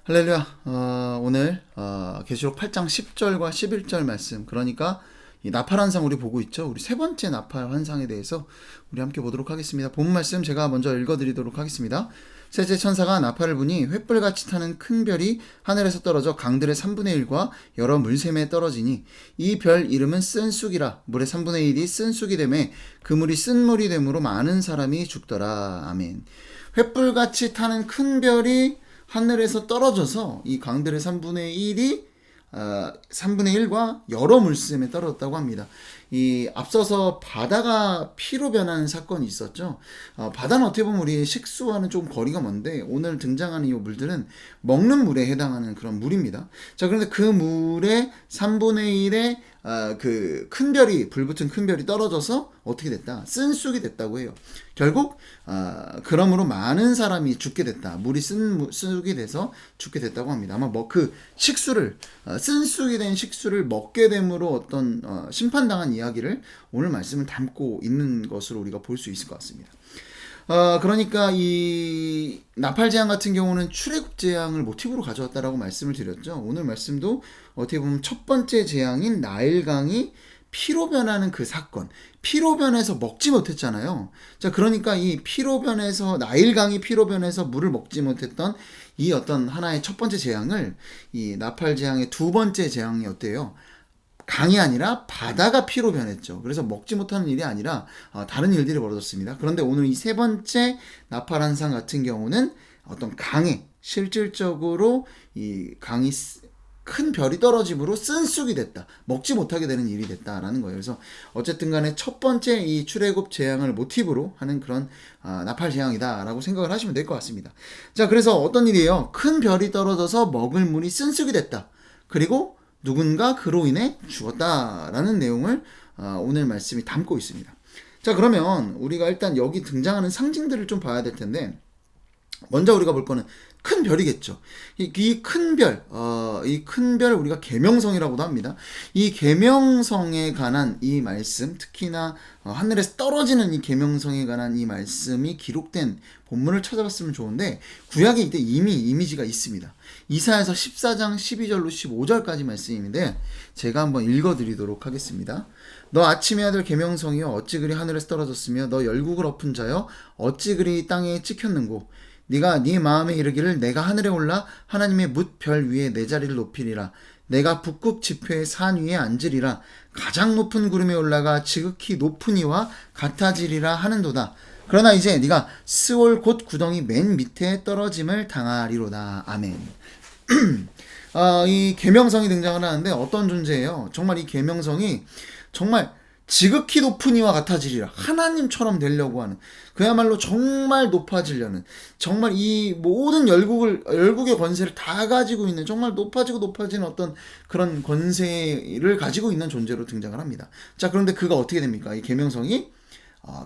할렐루야. 오늘 계시록 8장 10절과 11절 말씀, 그러니까 이 나팔 환상 우리 보고 있죠. 우리 세 번째 나팔 환상에 대해서 우리 함께 보도록 하겠습니다. 본 말씀 제가 먼저 읽어드리도록 하겠습니다. 셋째 천사가 나팔을 부니 횃불같이 타는 큰 별이 하늘에서 떨어져 강들의 3분의 1과 여러 물샘에 떨어지니 이 별 이름은 쓴쑥이라. 물의 3분의 1이 쓴쑥이 되매 그 물이 쓴물이 되므로 많은 사람이 죽더라. 아멘. 횃불같이 타는 큰 별이 하늘에서 떨어져서 이 강들의 3분의 1이 3분의 1과 여러 물샘에 떨어졌다고 합니다. 이 앞서서 바다가 피로 변하는 사건이 있었죠. 바다는 어떻게 보면 우리 식수와는 좀 거리가 먼데 오늘 등장하는 이 물들은 먹는 물에 해당하는 그런 물입니다. 자, 그런데 그 물의 3분의 1의 그 큰 별이, 불붙은 큰 별이 떨어져서 어떻게 됐다? 쓴쑥이 됐다고 해요. 결국 그러므로 많은 사람이 죽게 됐다. 물이 쓴쑥이 돼서 죽게 됐다고 합니다. 아마 뭐 그 식수를 쓴쑥이 된 식수를 먹게 됨으로 어떤 심판당한 이야기를 오늘 말씀을 담고 있는 것으로 우리가 볼 수 있을 것 같습니다. 그러니까 이 나팔 재앙 같은 경우는 출애굽 재앙을 모티브로 가져왔다라고 말씀을 드렸죠. 오늘 말씀도 어떻게 보면 첫 번째 재앙인 나일강이 피로 변하는 그 사건, 피로 변해서 먹지 못했잖아요. 자, 그러니까 이 피로 변해서, 나일강이 피로 변해서 물을 먹지 못했던 이 어떤 하나의 첫 번째 재앙을 이 나팔 재앙의 두 번째 재앙이 어때요? 강이 아니라 바다가 피로 변했죠. 그래서 먹지 못하는 일이 아니라 다른 일들이 벌어졌습니다. 그런데 오늘 이 세 번째 나팔 환상 같은 경우는 어떤 강에 실질적으로 이 강이 큰 별이 떨어짐으로 쓴쑥이 됐다. 먹지 못하게 되는 일이 됐다라는 거예요. 그래서 어쨌든 간에 첫 번째 이 출애굽 재앙을 모티브로 하는 그런 나팔 재앙이다라고 생각을 하시면 될 것 같습니다. 자, 그래서 어떤 일이에요? 큰 별이 떨어져서 먹을 물이 쓴쑥이 됐다. 그리고 누군가 그로 인해 죽었다라는 내용을 오늘 말씀이 담고 있습니다. 자, 그러면 우리가 일단 여기 등장하는 상징들을 좀 봐야 될 텐데, 먼저 우리가 볼 거는 큰 별이겠죠. 이 큰 별, 이 큰 별 우리가 계명성이라고도 합니다. 이 계명성에 관한 이 말씀, 특히나 하늘에서 떨어지는 이 계명성에 관한 이 말씀이 기록된 본문을 찾아봤으면 좋은데, 구약에 이때 이미 이미지가 있습니다. 이사야서 14장 12절로 15절까지 말씀인데 제가 한번 읽어드리도록 하겠습니다. 너 아침의 아들 계명성이여 어찌 그리 하늘에서 떨어졌으며 너 열국을 엎은 자여 어찌 그리 땅에 찍혔는고 네가 네 마음에 이르기를 내가 하늘에 올라 하나님의 뭇별 위에 내 자리를 높이리라. 내가 북극 지표의 산 위에 앉으리라. 가장 높은 구름에 올라가 지극히 높은 이와 같아지리라 하는도다. 그러나 이제 네가 스올 곧 구덩이 맨 밑에 떨어짐을 당하리로다. 아멘. 이 계명성이 등장을 하는데 어떤 존재예요? 정말 이 계명성이 정말 지극히 높은 이와 같아지리라. 하나님처럼 되려고 하는, 그야말로 정말 높아지려는, 정말 이 모든 열국의 권세를 다 가지고 있는, 정말 높아지는 어떤 그런 권세를 가지고 있는 존재로 등장을 합니다. 자, 그런데 그가 어떻게 됩니까? 이 계명성이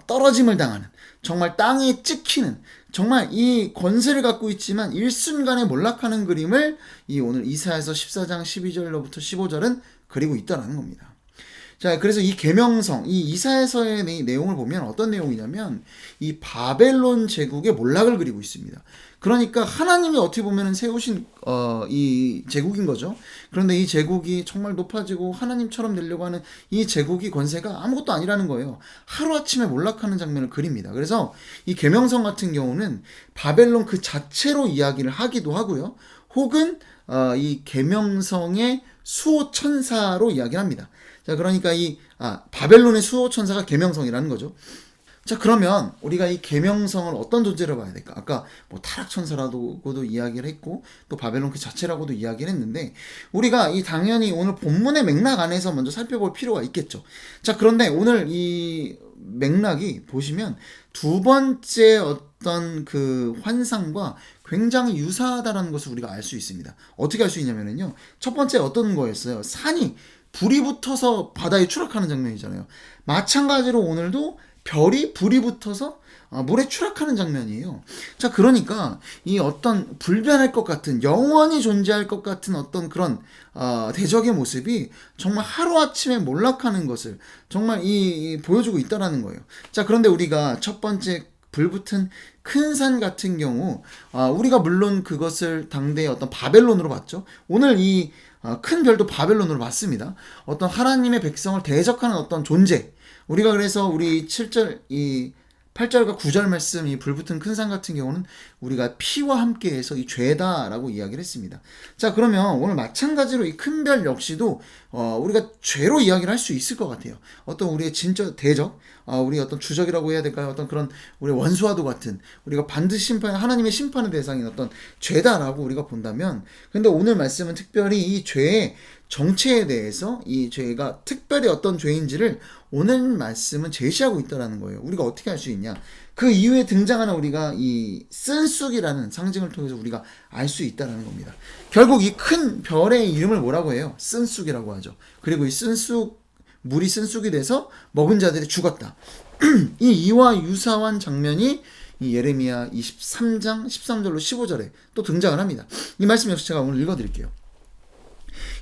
떨어짐을 당하는, 정말 땅에 찍히는, 정말 이 권세를 갖고 있지만 일순간에 몰락하는 그림을 이 오늘 이사야서 14장 12절로부터 15절은 그리고 있다라는 겁니다. 자, 그래서 이 계명성, 이 이사야서의 내용을 보면 어떤 내용이냐면 이 바벨론 제국의 몰락을 그리고 있습니다. 그러니까 하나님이 어떻게 보면 세우신 이 제국인 거죠. 그런데 이 제국이 정말 높아지고 하나님처럼 되려고 하는 이 제국이 권세가 아무것도 아니라는 거예요. 하루아침에 몰락하는 장면을 그립니다. 그래서 이 계명성 같은 경우는 바벨론 그 자체로 이야기를 하기도 하고요. 혹은 이 계명성의 수호천사로 이야기를 합니다. 자, 그러니까 이 바벨론의 수호천사가 계명성이라는 거죠. 자, 그러면 우리가 이 계명성을 어떤 존재로 봐야 될까? 아까 뭐 타락천사라고도 이야기를 했고 또 바벨론 그 자체라고도 이야기를 했는데, 우리가 이 당연히 오늘 본문의 맥락 안에서 먼저 살펴볼 필요가 있겠죠. 자, 그런데 오늘 이 맥락이 보시면 두 번째 어떤 그 환상과 굉장히 유사하다는 것을 우리가 알 수 있습니다. 어떻게 알 수 있냐면요, 첫 번째 어떤 거였어요? 산이 불이 붙어서 바다에 추락하는 장면이잖아요. 마찬가지로 오늘도 불이 붙어서 물에 추락하는 장면이에요. 자, 그러니까 이 어떤 불변할 것 같은, 영원히 존재할 것 같은 어떤 그런 대적의 모습이 정말 하루아침에 몰락하는 것을 정말 보여주고 있다라는 거예요. 자, 그런데 우리가 첫 번째 불붙은 큰 산 같은 경우 우리가 물론 그것을 당대의 어떤 바벨론으로 봤죠. 오늘 이 큰 별도 바벨론으로 봤습니다. 어떤 하나님의 백성을 대적하는 어떤 존재. 우리가 그래서 우리 7절 이 8절과 9절 말씀 이 불붙은 큰 산 같은 경우는 우리가 피와 함께해서 이 죄다라고 이야기를 했습니다. 자, 그러면 오늘 마찬가지로 이 큰 별 역시도 우리가 죄로 이야기를 할 수 있을 것 같아요. 어떤 우리의 진짜 대적, 우리 어떤 주적이라고 해야 될까요? 어떤 그런 우리 원수와도 같은 우리가 반드시 하나님의 심판의 대상인 어떤 죄다라고 우리가 본다면, 근데 오늘 말씀은 특별히 이 죄의 정체에 대해서 이 죄가 특별히 어떤 죄인지를 오늘 말씀은 제시하고 있다라는 거예요. 우리가 어떻게 할 수 있냐? 그 이후에 등장하는 우리가 이 쓴쑥이라는 상징을 통해서 우리가 알 수 있다라는 겁니다. 결국 이 큰 별의 이름을 뭐라고 해요? 쓴쑥이라고 하죠. 그리고 이 물이 쓴쑥이 돼서 먹은 자들이 죽었다. 이와 유사한 장면이 이 예레미야 23장 13절로 15절에 또 등장을 합니다. 이 말씀 역시 제가 오늘 읽어드릴게요.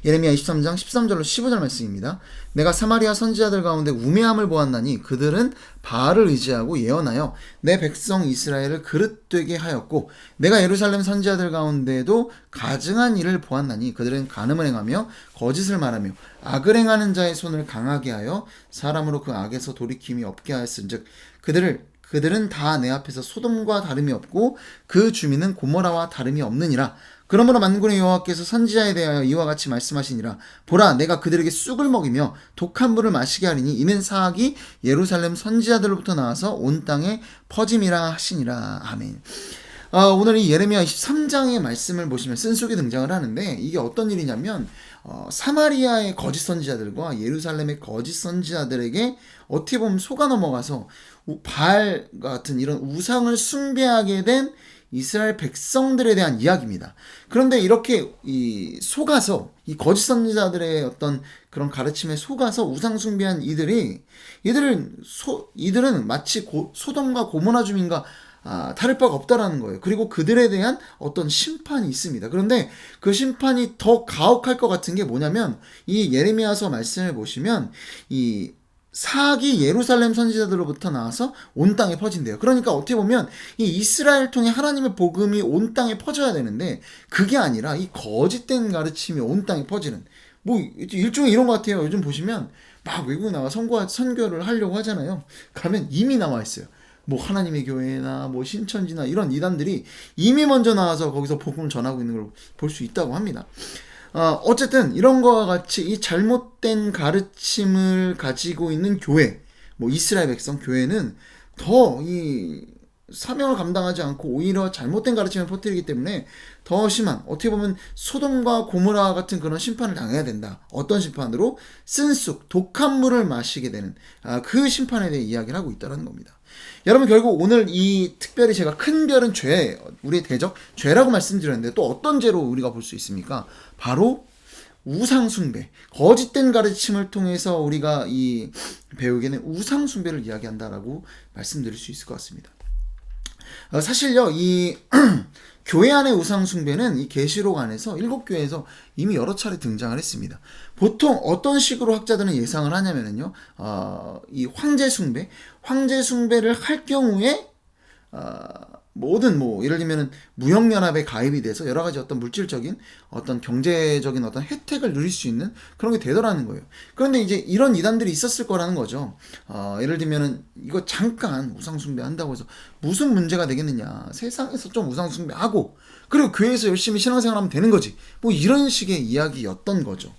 예레미야 23장 13절로 15절 말씀입니다. 내가 사마리아 선지자들 가운데 우매함을 보았나니 그들은 바알을 의지하고 예언하여 내 백성 이스라엘을 그릇되게 하였고, 내가 예루살렘 선지자들 가운데도 가증한 일을 보았나니 그들은 간음을 행하며 거짓을 말하며 악을 행하는 자의 손을 강하게 하여 사람으로 그 악에서 돌이킴이 없게 하였은즉 그들은 다 내 앞에서 소돔과 다름이 없고 그 주민은 고모라와 다름이 없느니라. 그러므로 만군의 여호와께서 선지자에 대하여 이와 같이 말씀하시니라. 보라, 내가 그들에게 쑥을 먹이며 독한 물을 마시게 하리니 이는 사악이 예루살렘 선지자들로부터 나와서 온 땅에 퍼짐이라 하시니라. 아멘. 오늘 이 예레미야 23장의 말씀을 보시면 쓴쑥이 등장을 하는데, 이게 어떤 일이냐면 사마리아의 거짓 선지자들과 예루살렘의 거짓 선지자들에게 어떻게 보면 속아 넘어가서 바알 같은 이런 우상을 숭배하게 된 이스라엘 백성들에 대한 이야기입니다. 그런데 이렇게 속아서 이 거짓 선지자들의 어떤 그런 가르침에 속아서 우상 숭배한 이들은 마치 소돔과 고모라 주민과 다를 바가 없다라는 거예요. 그리고 그들에 대한 어떤 심판이 있습니다. 그런데 그 심판이 더 가혹할 것 같은 게 뭐냐면, 이 예레미야서 말씀을 보시면 이 사악이 예루살렘 선지자들로부터 나와서 온 땅에 퍼진대요. 그러니까 어떻게 보면 이 이스라엘 통해 하나님의 복음이 온 땅에 퍼져야 되는데, 그게 아니라 이 거짓된 가르침이 온 땅에 퍼지는, 뭐 일종의 이런 것 같아요. 요즘 보시면 막 외국에 나와 선교를 하려고 하잖아요. 가면 이미 나와 있어요. 뭐 하나님의 교회나 뭐 신천지나 이런 이단들이 이미 먼저 나와서 거기서 복음을 전하고 있는 걸 볼 수 있다고 합니다. 어쨌든 이런 거와 같이 이 잘못된 가르침을 가지고 있는 교회, 뭐 이스라엘 백성 교회는 더 이 사명을 감당하지 않고 오히려 잘못된 가르침을 퍼뜨리기 때문에 더 심한, 어떻게 보면 소돔과 고모라 같은 그런 심판을 당해야 된다. 어떤 심판으로? 쓴쑥, 독한 물을 마시게 되는 그 심판에 대해 이야기를 하고 있다는 겁니다. 여러분, 결국 오늘 이 특별히 제가 큰 별은 죄, 우리의 대적, 죄라고 말씀드렸는데 또 어떤 죄로 우리가 볼 수 있습니까? 바로 우상숭배, 거짓된 가르침을 통해서 우리가 이 배우게는 우상숭배를 이야기한다라고 말씀드릴 수 있을 것 같습니다. 사실요, 이 교회 안의 우상숭배는 이 계시록 안에서 7교회에서 이미 여러 차례 등장을 했습니다. 보통 어떤 식으로 학자들은 예상을 하냐면요, 이 황제숭배를 할 경우에 모든 예를 들면 무역연합에 가입이 돼서 여러 가지 어떤 물질적인 어떤 경제적인 어떤 혜택을 누릴 수 있는 그런 게 되더라는 거예요. 그런데 이제 이런 이단들이 있었을 거라는 거죠. 예를 들면은 이거 잠깐 우상숭배 한다고 해서 무슨 문제가 되겠느냐. 세상에서 좀 우상숭배하고 그리고 교회에서 열심히 신앙생활하면 되는 거지. 뭐 이런 식의 이야기였던 거죠.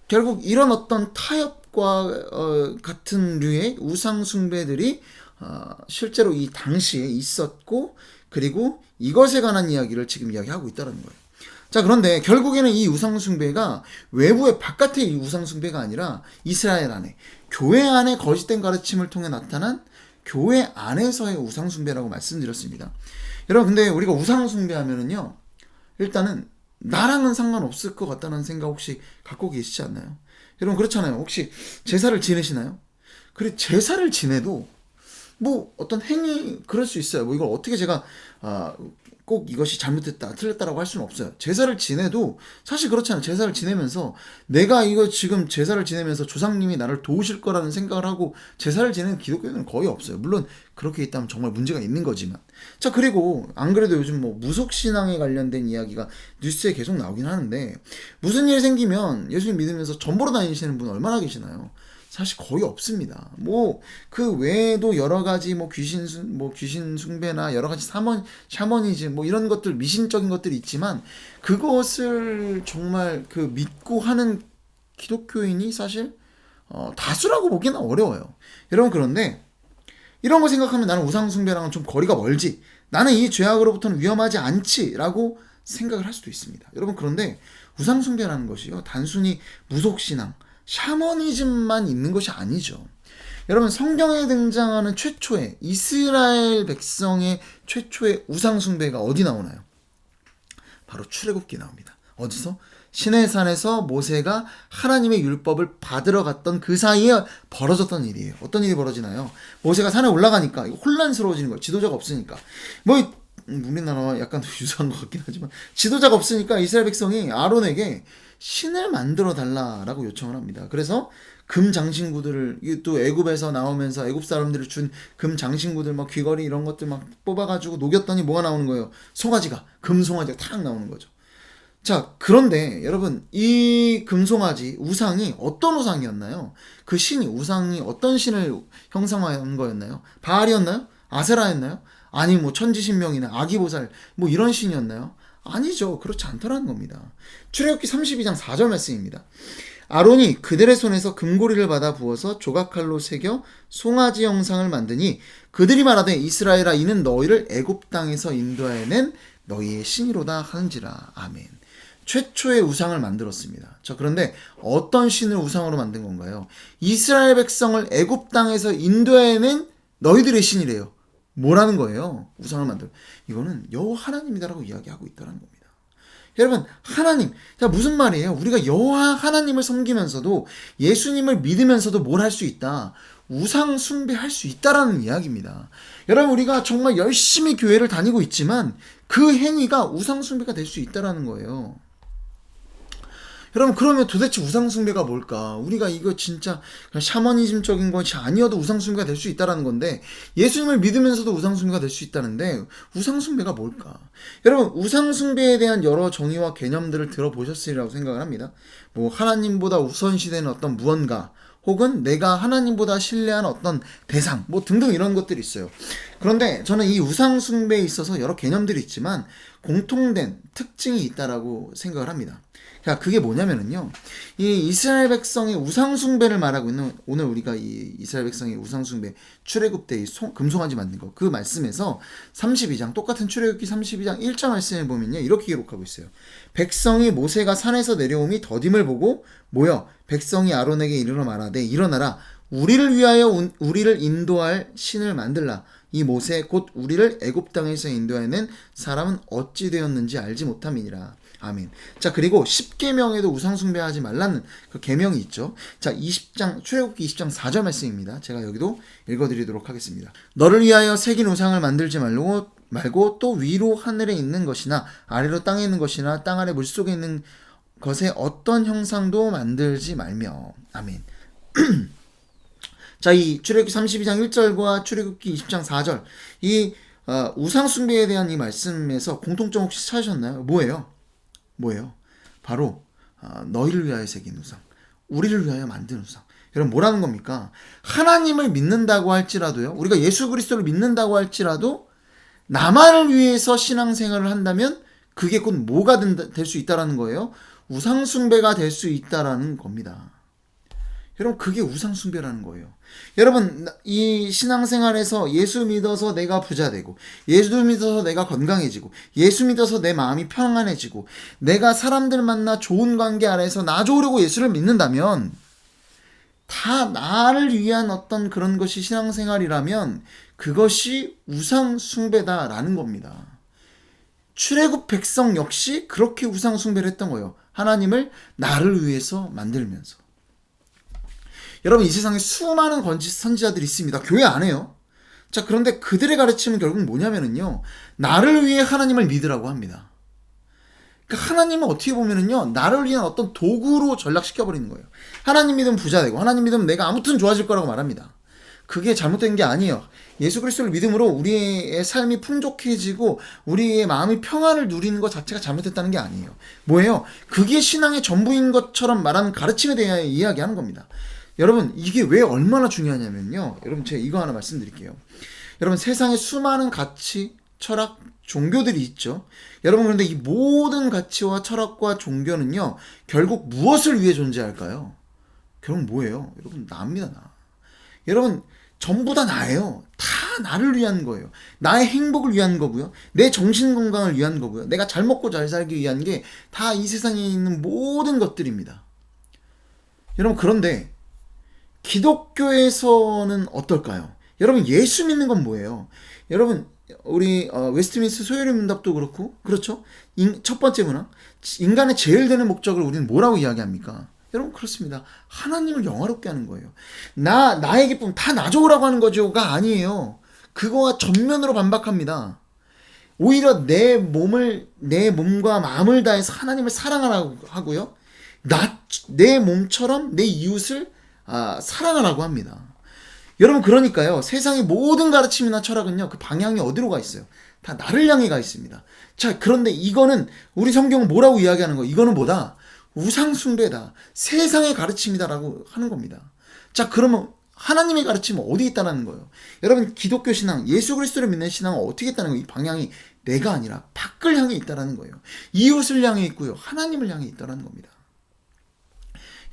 결국 이런 어떤 타협과 같은 류의 우상숭배들이 실제로 이 당시에 있었고, 그리고 이것에 관한 이야기를 지금 이야기하고 있다는 거예요. 자, 그런데 결국에는 이 우상숭배가 외부의 바깥의 이 우상숭배가 아니라 이스라엘 안에, 교회 안에 거짓된 가르침을 통해 나타난 교회 안에서의 우상숭배라고 말씀드렸습니다. 여러분, 근데 우리가 우상숭배하면은요, 일단은 나랑은 상관없을 것 같다는 생각 혹시 갖고 계시지 않나요? 여러분, 그렇잖아요. 혹시 제사를 지내시나요? 그래, 제사를 지내도 뭐 어떤 행위 그럴 수 있어요. 뭐 이걸 어떻게 제가 꼭 이것이 잘못됐다, 틀렸다라고 할 수는 없어요. 제사를 지내도 사실 그렇잖아요. 제사를 지내면서 내가 이거 지금 제사를 지내면서 조상님이 나를 도우실 거라는 생각을 하고 제사를 지내는 기독교인은 거의 없어요. 물론 그렇게 있다면 정말 문제가 있는 거지만. 자, 그리고 안 그래도 요즘 뭐 무속신앙에 관련된 이야기가 뉴스에 계속 나오긴 하는데 무슨 일 생기면 예수님 믿으면서 전보러 다니시는 분 얼마나 계시나요? 사실 거의 없습니다. 뭐 그 외에도 여러 가지 뭐 귀신 숭배나 여러 가지 샤머니즘 뭐 이런 것들 미신적인 것들이 있지만 그것을 정말 그 믿고 하는 기독교인이 사실 다수라고 보기는 어려워요. 여러분, 그런데 이런 거 생각하면 나는 우상 숭배랑은 좀 거리가 멀지. 나는 이 죄악으로부터는 위험하지 않지라고 생각을 할 수도 있습니다. 여러분, 그런데 우상 숭배라는 것이요, 단순히 무속신앙, 샤머니즘만 있는 것이 아니죠. 여러분, 성경에 등장하는 최초의 이스라엘 백성의 최초의 우상 숭배가 어디 나오나요? 바로 출애굽기에 나옵니다. 어디서? 시내산에서 모세가 하나님의 율법을 받으러 갔던 그 사이에 벌어졌던 일이에요. 어떤 일이 벌어지나요? 모세가 산에 올라가니까 혼란스러워지는 거예요. 지도자가 없으니까. 뭐 우리나라와 약간 유사한 것 같긴 하지만 지도자가 없으니까 이스라엘 백성이 아론에게 신을 만들어 달라라고 요청을 합니다. 그래서 금 장신구들을, 또 애굽에서 나오면서 애굽 사람들이 준 금 장신구들 막 귀걸이 이런 것들 막 뽑아가지고 녹였더니 뭐가 나오는 거예요? 송아지가, 금송아지가 탁 나오는 거죠. 자, 그런데 여러분, 이 금송아지 우상이 어떤 우상이었나요? 그 신이, 우상이 어떤 신을 형상화한 거였나요? 바알이었나요? 아세라였나요? 아니 뭐 천지신명이나 아기보살 뭐 이런 신이었나요? 아니죠. 그렇지 않더라는 겁니다. 출애굽기 32장 4절 말씀입니다. 아론이 그들의 손에서 금고리를 받아 부어서 조각칼로 새겨 송아지 형상을 만드니 그들이 말하되 이스라엘아, 이는 너희를 애굽 땅에서 인도해낸 너희의 신이로다 하는지라. 아멘. 최초의 우상을 만들었습니다. 자, 그런데 어떤 신을 우상으로 만든 건가요? 이스라엘 백성을 애굽 땅에서 인도해낸 너희들의 신이래요. 뭐라는 거예요? 우상을 만들. 이거는 여호와 하나님이다라고 이야기하고 있다는 겁니다. 여러분, 하나님. 자, 무슨 말이에요? 우리가 여호와 하나님을 섬기면서도 예수님을 믿으면서도 뭘 할 수 있다? 우상 숭배할 수 있다라는 이야기입니다. 여러분, 우리가 정말 열심히 교회를 다니고 있지만 그 행위가 우상 숭배가 될 수 있다라는 거예요. 여러분, 그러면 도대체 우상숭배가 뭘까? 우리가 이거 진짜 샤머니즘적인 것이 아니어도 우상숭배가 될 수 있다는 건데, 예수님을 믿으면서도 우상숭배가 될 수 있다는데 우상숭배가 뭘까? 여러분, 우상숭배에 대한 여러 정의와 개념들을 들어보셨으리라고 생각을 합니다. 뭐 하나님보다 우선시되는 어떤 무언가, 혹은 내가 하나님보다 신뢰하는 어떤 대상, 뭐 등등 이런 것들이 있어요. 그런데 저는 이 우상숭배에 있어서 여러 개념들이 있지만 공통된 특징이 있다라고 생각을 합니다. 자, 그게 뭐냐면은요, 이 이스라엘 백성의 우상숭배를 말하고 있는, 오늘 우리가 이 이스라엘 백성의 우상숭배 출애굽 때 이 금송아지 만든 거, 그 말씀에서 32장, 똑같은 출애굽기 32장 1절 말씀을 보면요, 이렇게 기록하고 있어요. 백성이 모세가 산에서 내려오미 더딤을 보고 모여 백성이 아론에게 이르러 말하되, 일어나라, 우리를 위하여 우리를 인도할 신을 만들라. 이 모세 곧 우리를 애굽 땅에서 인도해낸 사람은 어찌 되었는지 알지 못함이니라. 아멘. 자, 그리고 10계명에도 우상숭배하지 말라는 그 계명이 있죠. 자, 20장 출애굽기 20장 4절 말씀입니다. 제가 여기도 읽어드리도록 하겠습니다. 너를 위하여 새긴 우상을 만들지 말고 또 위로 하늘에 있는 것이나 아래로 땅에 있는 것이나 땅 아래 물속에 있는 것에 어떤 형상도 만들지 말며. 아멘. 자, 이 출애굽기 32장 1절과 출애굽기 20장 4절, 이 우상 숭배에 대한 이 말씀에서 공통점 혹시 찾으셨나요? 뭐예요? 바로 너희를 위하여 새긴 우상, 우리를 위하여 만든 우상. 여러분, 뭐라는 겁니까? 하나님을 믿는다고 할지라도요, 우리가 예수 그리스도를 믿는다고 할지라도 나만을 위해서 신앙생활을 한다면 그게 곧 뭐가 될 수 있다라는 거예요? 우상 숭배가 될 수 있다라는 겁니다. 여러분, 그게 우상숭배라는 거예요. 여러분, 이 신앙생활에서 예수 믿어서 내가 부자 되고, 예수 믿어서 내가 건강해지고, 예수 믿어서 내 마음이 평안해지고, 내가 사람들 만나 좋은 관계 아래에서 나 좋으려고 예수를 믿는다면 다 나를 위한 어떤 그런 것이 신앙생활이라면 그것이 우상숭배다라는 겁니다. 출애굽 백성 역시 그렇게 우상숭배를 했던 거예요. 하나님을 나를 위해서 만들면서. 여러분, 이 세상에 수많은 선지자들이 있습니다. 교회 안 해요. 자, 그런데 그들의 가르침은 결국 뭐냐면은요, 나를 위해 하나님을 믿으라고 합니다. 그러니까 하나님은 어떻게 보면은요, 나를 위한 어떤 도구로 전락시켜버리는 거예요. 하나님 믿으면 부자 되고, 하나님 믿으면 내가 아무튼 좋아질 거라고 말합니다. 그게 잘못된 게 아니에요. 예수 그리스도를 믿음으로 우리의 삶이 풍족해지고 우리의 마음이 평안을 누리는 것 자체가 잘못됐다는 게 아니에요. 뭐예요? 그게 신앙의 전부인 것처럼 말하는 가르침에 대해 이야기하는 겁니다. 여러분, 이게 왜 얼마나 중요하냐면요, 여러분, 제가 이거 하나 말씀드릴게요. 여러분, 세상에 수많은 가치, 철학, 종교들이 있죠. 여러분, 그런데 이 모든 가치와 철학과 종교는요, 결국 무엇을 위해 존재할까요? 결국 뭐예요? 여러분, 나입니다. 나. 여러분, 전부 다 나예요. 다 나를 위한 거예요. 나의 행복을 위한 거고요. 내 정신 건강을 위한 거고요. 내가 잘 먹고 잘 살기 위한 게 다 이 세상에 있는 모든 것들입니다. 여러분, 그런데 기독교에서는 어떨까요? 여러분, 예수 믿는 건 뭐예요? 여러분, 우리 웨스트민스터 소요리 문답도 그렇고, 그렇죠? 첫 번째 문항, 인간의 제일 되는 목적을 우리는 뭐라고 이야기합니까? 여러분, 그렇습니다. 하나님을 영화롭게 하는 거예요. 나의 기쁨 다 놔줘라고 하는 거죠가 아니에요. 그거와 전면으로 반박합니다. 오히려 내 몸과 마음을 다해서 하나님을 사랑하라고 하고요. 내 몸처럼 내 이웃을 사랑하라고 합니다. 여러분, 그러니까요, 세상의 모든 가르침이나 철학은요, 그 방향이 어디로 가 있어요? 다 나를 향해 가 있습니다. 자, 그런데 이거는 우리 성경은 뭐라고 이야기하는 거예요? 이거는 뭐다? 우상숭배다. 세상의 가르침이다라고 하는 겁니다. 자, 그러면 하나님의 가르침은 어디 있다는 거예요? 여러분, 기독교 신앙, 예수 그리스도를 믿는 신앙은 어떻게 있다는 거예요? 이 방향이 내가 아니라 밖을 향해 있다는 거예요. 이웃을 향해 있고요, 하나님을 향해 있다는 겁니다.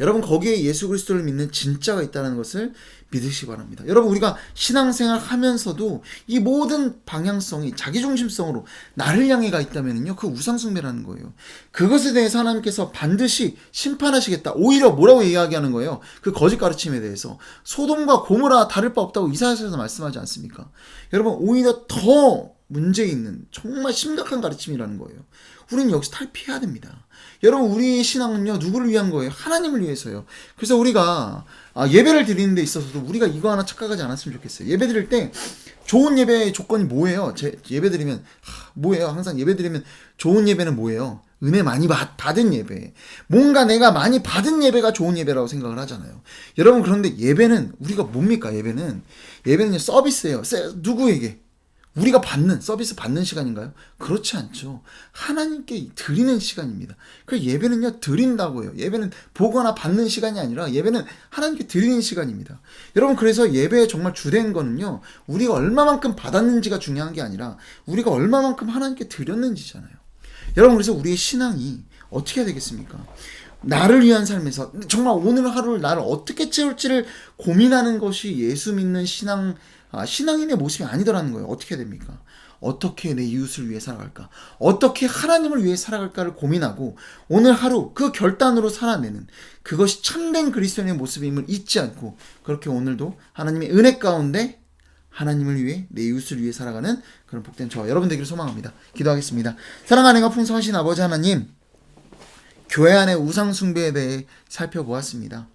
여러분, 거기에 예수 그리스도를 믿는 진짜가 있다는 것을 믿으시기 바랍니다. 여러분, 우리가 신앙생활 하면서도 이 모든 방향성이 자기중심성으로 나를 향해 가 있다면요, 그 우상숭배라는 거예요. 그것에 대해서 하나님께서 반드시 심판하시겠다. 오히려 뭐라고 이야기하는 거예요? 그 거짓 가르침에 대해서 소돔과 고모라 다를 바 없다고 이사야서에서 말씀하지 않습니까? 여러분, 오히려 더 문제 있는 정말 심각한 가르침이라는 거예요. 우리는 여기서 탈피해야 됩니다. 여러분, 우리의 신앙은요, 누구를 위한 거예요? 하나님을 위해서요. 그래서 우리가 예배를 드리는 데 있어서도 우리가 이거 하나 착각하지 않았으면 좋겠어요. 예배 드릴 때 좋은 예배의 조건이 뭐예요? 예배 드리면 뭐예요? 항상 예배 드리면 좋은 예배는 뭐예요? 은혜 많이 받은 예배. 뭔가 내가 많이 받은 예배가 좋은 예배라고 생각을 하잖아요. 여러분, 그런데 예배는 우리가 뭡니까? 예배는요, 서비스예요. 누구에게? 우리가 서비스 받는 시간인가요? 그렇지 않죠. 하나님께 드리는 시간입니다. 그 예배는요, 드린다고요. 예배는 보거나 받는 시간이 아니라 예배는 하나님께 드리는 시간입니다. 여러분, 그래서 예배에 정말 주된 거는요, 우리가 얼마만큼 받았는지가 중요한 게 아니라 우리가 얼마만큼 하나님께 드렸는지잖아요. 여러분, 그래서 우리의 신앙이 어떻게 해야 되겠습니까? 나를 위한 삶에서 정말 오늘 하루를 나를 어떻게 채울지를 고민하는 것이 예수 믿는 신앙인의 모습이 아니더라는 거예요. 어떻게 됩니까? 어떻게 내 이웃을 위해 살아갈까? 어떻게 하나님을 위해 살아갈까를 고민하고 오늘 하루 그 결단으로 살아내는 그것이 참된 그리스도인의 모습임을 잊지 않고 그렇게 오늘도 하나님의 은혜 가운데 하나님을 위해 내 이웃을 위해 살아가는 그런 복된 저와 여러분 되기를 소망합니다. 기도하겠습니다. 사랑하는 가 풍성하신 아버지 하나님, 교회 안의 우상 숭배에 대해 살펴보았습니다.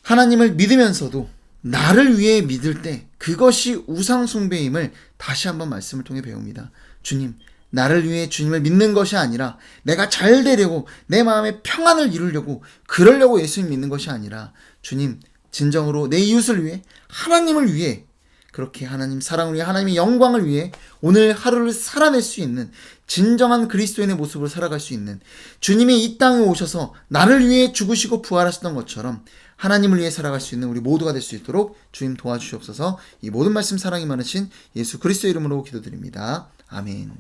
하나님을 믿으면서도 나를 위해 믿을 때 그것이 우상 숭배임을 다시 한번 말씀을 통해 배웁니다. 주님, 나를 위해 주님을 믿는 것이 아니라 내가 잘 되려고 내 마음에 평안을 이루려고 그러려고 예수님 믿는 것이 아니라 주님, 진정으로 내 이웃을 위해 하나님을 위해 그렇게 하나님 사랑을 위해 하나님의 영광을 위해 오늘 하루를 살아낼 수 있는 진정한 그리스도인의 모습으로 살아갈 수 있는 주님이 이 땅에 오셔서 나를 위해 죽으시고 부활하셨던 것처럼 하나님을 위해 살아갈 수 있는 우리 모두가 될 수 있도록 주님 도와주시옵소서. 이 모든 말씀 사랑이 많으신 예수 그리스도의 이름으로 기도드립니다. 아멘.